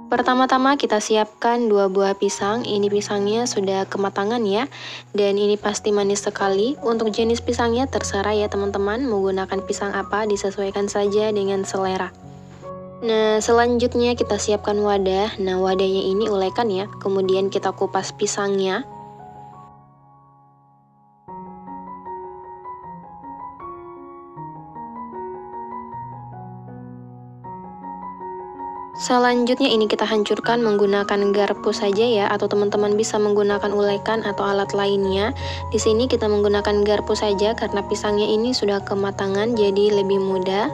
Pertama-tama kita siapkan 2 buah pisang. Ini pisangnya sudah kematangan ya. Dan ini pasti manis sekali. Untuk jenis pisangnya terserah ya teman-teman. Menggunakan pisang apa disesuaikan saja dengan selera. Nah, selanjutnya kita siapkan wadah. Nah, wadahnya ini ulekan ya. Kemudian kita kupas pisangnya. Selanjutnya ini kita hancurkan menggunakan garpu saja ya, atau teman-teman bisa menggunakan ulekan atau alat lainnya. Di sini kita menggunakan garpu saja karena pisangnya ini sudah kematangan jadi lebih mudah.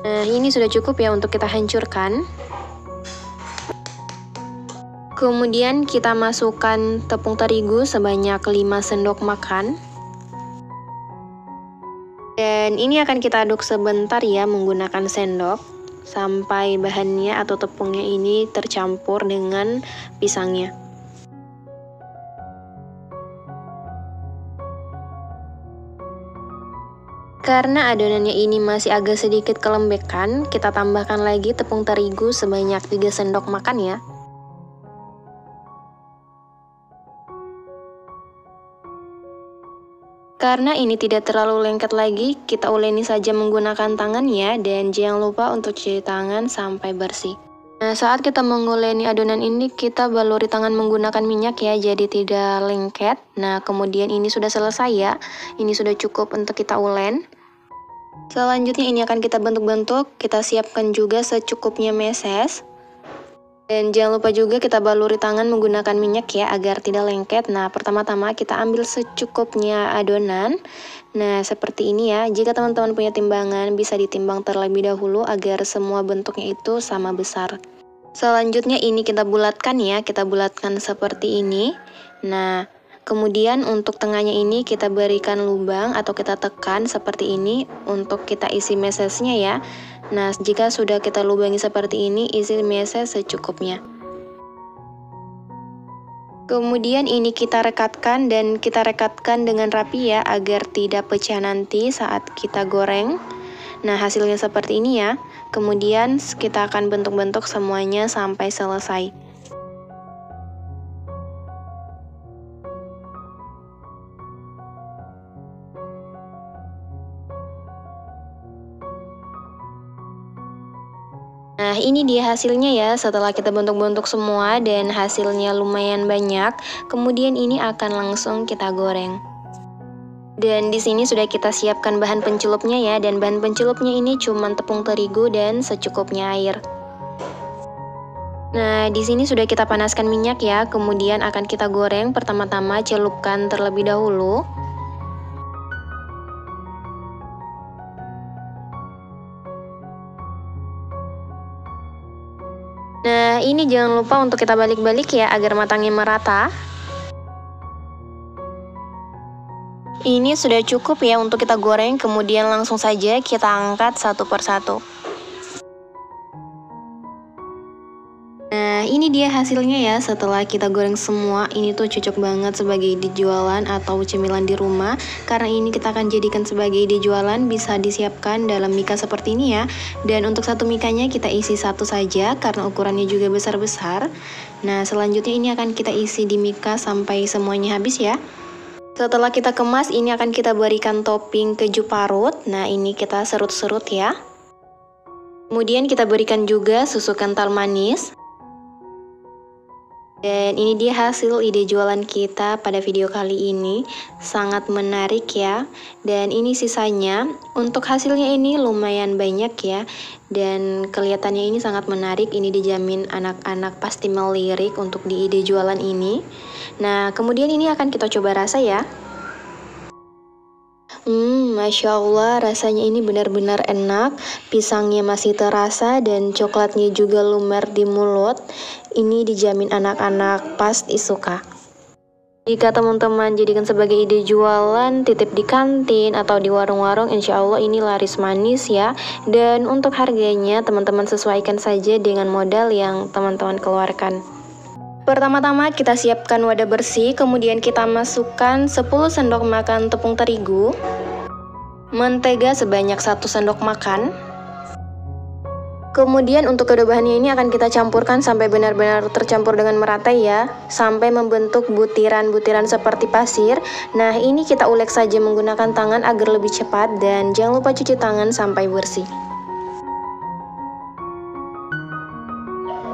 Nah, ini sudah cukup ya untuk kita hancurkan. Kemudian kita masukkan tepung terigu sebanyak 5 sendok makan. Dan ini akan kita aduk sebentar ya menggunakan sendok sampai bahannya atau tepungnya ini tercampur dengan pisangnya. Karena adonannya ini masih agak sedikit kelembekan, kita tambahkan lagi tepung terigu sebanyak 3 sendok makan ya. Karena ini tidak terlalu lengket lagi, kita uleni saja menggunakan tangan ya, dan jangan lupa untuk cuci tangan sampai bersih. Nah, saat kita menguleni adonan ini, kita baluri tangan menggunakan minyak ya, jadi tidak lengket. Nah, kemudian ini sudah selesai ya, ini sudah cukup untuk kita ulen. Selanjutnya ini akan kita bentuk-bentuk, kita siapkan juga secukupnya meses. Dan jangan lupa juga kita baluri tangan menggunakan minyak ya agar tidak lengket. Nah, pertama-tama kita ambil secukupnya adonan. Nah, seperti ini ya. Jika teman-teman punya timbangan, bisa ditimbang terlebih dahulu agar semua bentuknya itu sama besar. Selanjutnya ini kita bulatkan ya, kita bulatkan seperti ini. Nah, kemudian untuk tengahnya ini kita berikan lubang atau kita tekan seperti ini untuk kita isi mesesnya ya. Nah, jika sudah kita lubangi seperti ini, isi meses secukupnya. Kemudian ini kita rekatkan dan kita rekatkan dengan rapi ya, agar tidak pecah nanti saat kita goreng. Nah, hasilnya seperti ini ya. Kemudian kita akan bentuk-bentuk semuanya sampai selesai. Nah, ini dia hasilnya ya setelah kita bentuk-bentuk semua dan hasilnya lumayan banyak. Kemudian ini akan langsung kita goreng. Dan di sini sudah kita siapkan bahan pencelupnya ya, dan bahan pencelupnya ini cuma tepung terigu dan secukupnya air. Nah, di sini sudah kita panaskan minyak ya, kemudian akan kita goreng. Pertama-tama celupkan terlebih dahulu. Nah, ini jangan lupa untuk kita balik-balik ya agar matangnya merata. Ini sudah cukup ya untuk kita goreng, kemudian langsung saja kita angkat satu persatu. Nah, ini dia hasilnya ya setelah kita goreng semua. Ini tuh cocok banget sebagai ide jualan atau cemilan di rumah. Karena ini kita akan jadikan sebagai ide jualan, bisa disiapkan dalam mika seperti ini ya. Dan untuk satu mikanya kita isi satu saja karena ukurannya juga besar-besar. Nah, selanjutnya ini akan kita isi di mika sampai semuanya habis ya. Setelah kita kemas, ini akan kita berikan topping keju parut. Nah, ini kita serut-serut ya. Kemudian kita berikan juga susu kental manis. Dan ini dia hasil ide jualan kita pada video kali ini. Sangat menarik ya. Dan ini sisanya. Untuk hasilnya ini lumayan banyak ya. Dan kelihatannya ini sangat menarik. Ini dijamin anak-anak pasti melirik untuk di ide jualan ini. Nah, kemudian ini akan kita coba rasa ya. Masya Allah, rasanya ini benar-benar enak. Pisangnya masih terasa dan coklatnya juga lumer di mulut. Ini dijamin anak-anak pasti suka. Jika teman-teman jadikan sebagai ide jualan, titip di kantin atau di warung-warung, insya Allah ini laris manis ya. Dan untuk harganya, teman-teman sesuaikan saja dengan modal yang teman-teman keluarkan. Pertama-tama kita siapkan wadah bersih, kemudian kita masukkan 10 sendok makan tepung terigu. mentega sebanyak 1 sendok makan. Kemudian untuk kedua bahannya ini akan kita campurkan sampai benar-benar tercampur dengan merata ya, sampai membentuk butiran-butiran seperti pasir. Nah, ini kita ulek saja menggunakan tangan agar lebih cepat, dan jangan lupa cuci tangan sampai bersih.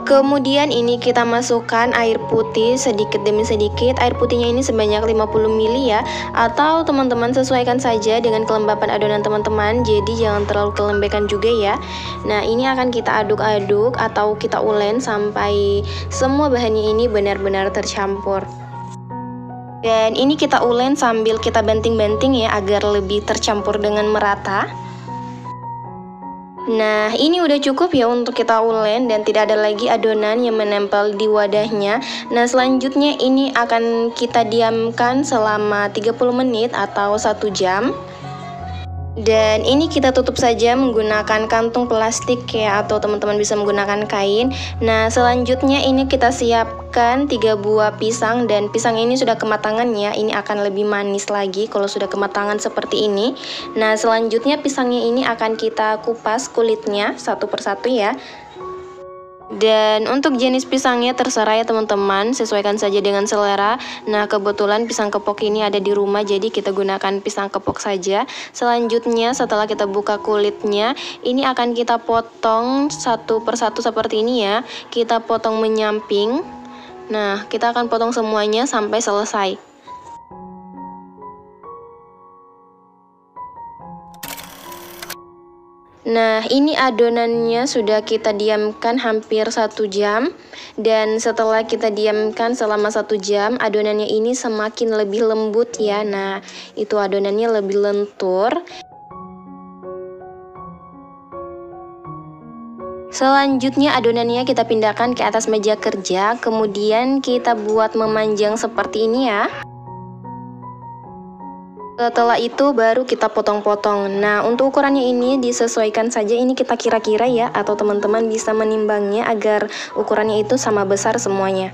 Kemudian ini kita masukkan air putih sedikit demi sedikit. Air putihnya ini sebanyak 50 ml ya, atau teman-teman sesuaikan saja dengan kelembapan adonan teman-teman, jadi jangan terlalu kelembekan juga ya. Nah, ini akan kita aduk-aduk atau kita ulen sampai semua bahannya ini benar-benar tercampur. Dan ini kita ulen sambil kita banting-banting ya, agar lebih tercampur dengan merata. Nah, ini udah cukup ya untuk kita ulen dan tidak ada lagi adonan yang menempel di wadahnya. Nah, selanjutnya ini akan kita diamkan selama 30 menit atau 1 jam. Dan ini kita tutup saja menggunakan kantung plastik ya, atau teman-teman bisa menggunakan kain. Nah, selanjutnya ini kita siapkan 3 buah pisang, dan pisang ini sudah kematangan ya. Ini akan lebih manis lagi kalau sudah kematangan seperti ini. Nah, selanjutnya pisangnya ini akan kita kupas kulitnya satu persatu ya. Dan untuk jenis pisangnya terserah ya teman-teman, sesuaikan saja dengan selera. Nah, kebetulan pisang kepok ini ada di rumah, jadi kita gunakan pisang kepok saja. Selanjutnya setelah kita buka kulitnya, ini akan kita potong satu persatu seperti ini ya. Kita potong menyamping. Nah, kita akan potong semuanya sampai selesai. Nah, ini adonannya sudah kita diamkan hampir 1 jam. Dan setelah kita diamkan selama 1 jam, adonannya ini semakin lebih lembut ya. Nah, itu adonannya lebih lentur. Selanjutnya adonannya kita pindahkan ke atas meja kerja. Kemudian kita buat memanjang seperti ini ya. Setelah itu baru kita potong-potong. Nah, untuk ukurannya ini disesuaikan saja, ini kita kira-kira ya, atau teman-teman bisa menimbangnya agar ukurannya itu sama besar semuanya.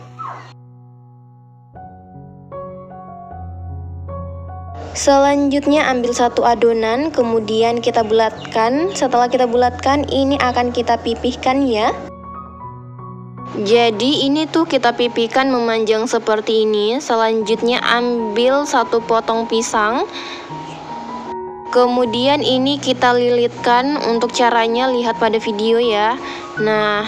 Selanjutnya ambil satu adonan, kemudian kita bulatkan. Setelah kita bulatkan, ini akan kita pipihkan ya. Jadi ini tuh kita pipihkan memanjang seperti ini. Selanjutnya ambil satu potong pisang. Kemudian ini kita lilitkan. Untuk caranya lihat pada video ya. Nah,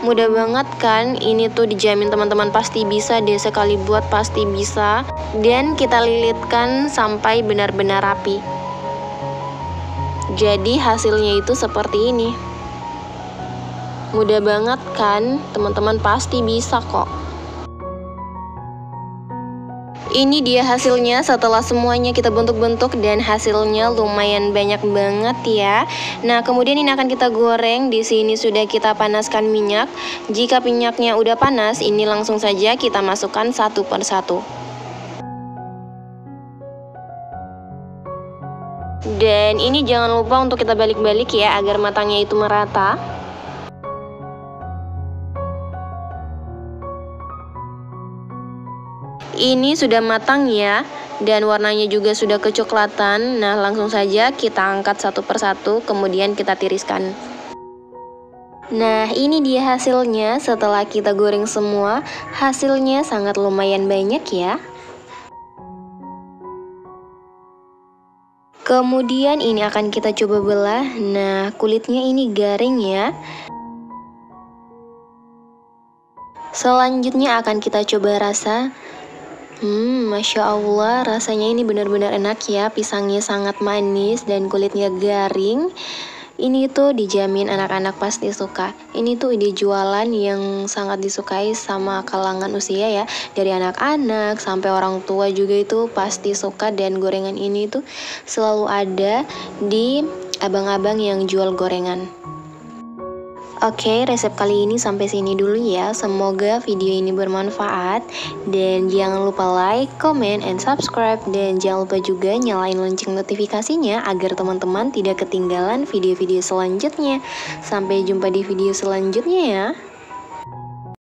mudah banget kan? Ini tuh dijamin teman-teman pasti bisa deh, sekali buat pasti bisa. Dan kita lilitkan sampai benar-benar rapi. Jadi hasilnya itu seperti ini. Mudah banget kan? Teman-teman pasti bisa kok. Ini dia hasilnya setelah semuanya kita bentuk-bentuk, dan hasilnya lumayan banyak banget ya. Nah, kemudian ini akan kita goreng. Di sini sudah kita panaskan minyak. Jika minyaknya udah panas, ini langsung saja kita masukkan satu persatu. Dan ini jangan lupa untuk kita balik-balik ya, agar matangnya itu merata. Ini sudah matang ya, dan warnanya juga sudah kecoklatan. Nah, langsung saja kita angkat satu persatu, kemudian kita tiriskan. Nah, ini dia hasilnya setelah kita goreng semua. Hasilnya sangat lumayan banyak ya. Kemudian ini akan kita coba belah. Nah, kulitnya ini garing ya. Selanjutnya akan kita coba rasa. Masya Allah, rasanya ini benar-benar enak ya. Pisangnya sangat manis dan kulitnya garing. Ini tuh dijamin anak-anak pasti suka. Ini tuh ide jualan yang sangat disukai sama kalangan usia ya. Dari anak-anak sampai orang tua juga itu pasti suka. Dan gorengan ini tuh selalu ada di abang-abang yang jual gorengan. Oke, resep kali ini sampai sini dulu ya. Semoga video ini bermanfaat. Dan jangan lupa like, comment, and subscribe. Dan jangan lupa juga nyalain lonceng notifikasinya agar teman-teman tidak ketinggalan video-video selanjutnya. Sampai jumpa di video selanjutnya ya.